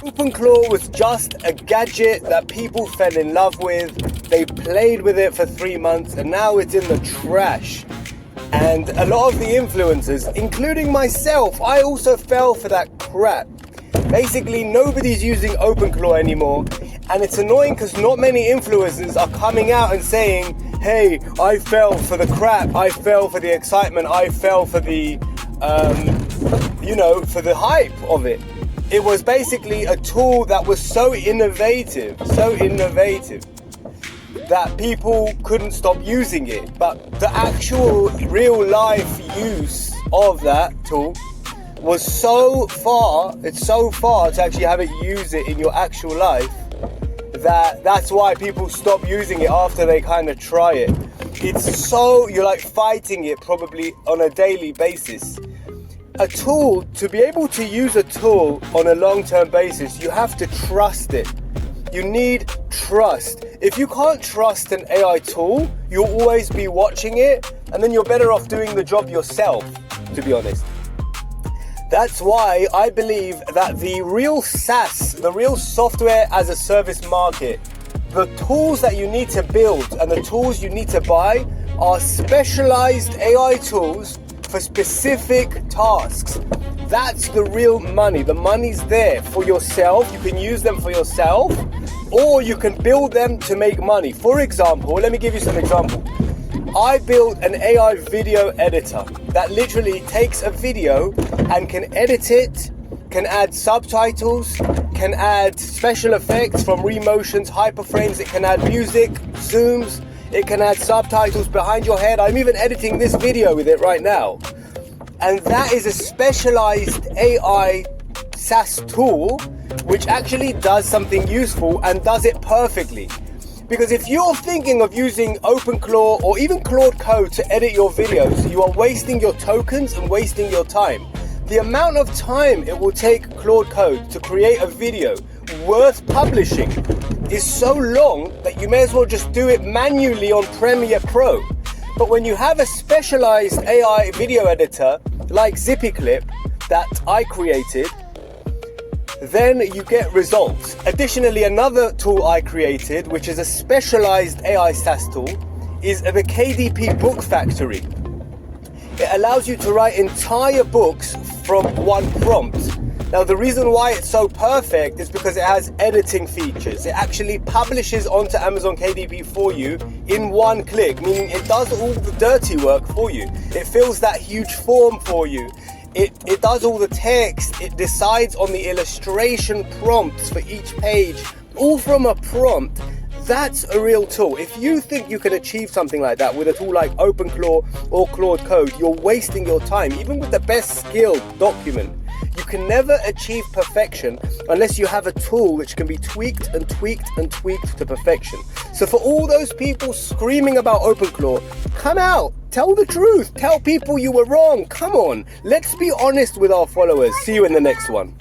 OpenClaw was just a gadget that people fell in love with. They played with it for 3 months and now it's in the trash. And a lot of the influencers, including myself, I also fell for that crap. Basically, nobody's using OpenClaw anymore. And it's annoying because not many influencers are coming out and saying, hey, I fell for the crap, I fell for the excitement, I fell for the, for the hype of it. It was basically a tool that was so innovative, that people couldn't stop using it. But the actual real life use of that tool was it's so far to actually have it use it in your actual life, that's why people stop using it after they kind of try it. You're like fighting it probably on a daily basis. A tool, to be able to use a tool on a long-term basis, you have to trust it. You need trust. If you can't trust an AI tool, you'll always be watching it, and then you're better off doing the job yourself, to be honest. That's why I believe that the real SaaS, the real software as a service market, the tools that you need to build and the tools you need to buy are specialized AI tools for specific tasks. That's the real money. The money's there for yourself. You can use them for yourself, or you can build them to make money. For example, let me give you some examples. I built an AI video editor that literally takes a video and can edit it, can add subtitles, can add special effects from remotions, hyperframes, it can add music, zooms, it can add subtitles behind your head. I'm even editing this video with it right now. And that is a specialized AI SaaS tool which actually does something useful and does it perfectly. Because if you're thinking of using OpenClaw or even Claude Code to edit your videos, you are wasting your tokens and wasting your time. The amount of time it will take Claude Code to create a video worth publishing is so long that you may as well just do it manually on Premiere Pro. But when you have a specialized AI video editor like ZippyClip that I created, then you get results. Additionally, another tool I created, which is a specialized AI SaaS tool, is the KDP Book Factory. It allows you to write entire books from one prompt. Now, the reason why it's so perfect is because it has editing features. It actually publishes onto Amazon KDP for you in one click, meaning it does all the dirty work for you. It fills that huge form for you. It does all the text. It decides on the illustration prompts for each page, all from a prompt. That's a real tool. If you think you can achieve something like that with a tool like OpenClaw or Claude Code, you're wasting your time. Even with the best skilled document, you can never achieve perfection unless you have a tool which can be tweaked and tweaked and tweaked to perfection. So for all those people screaming about OpenClaw, come out, tell the truth, tell people you were wrong. Come on, let's be honest with our followers. See you in the next one.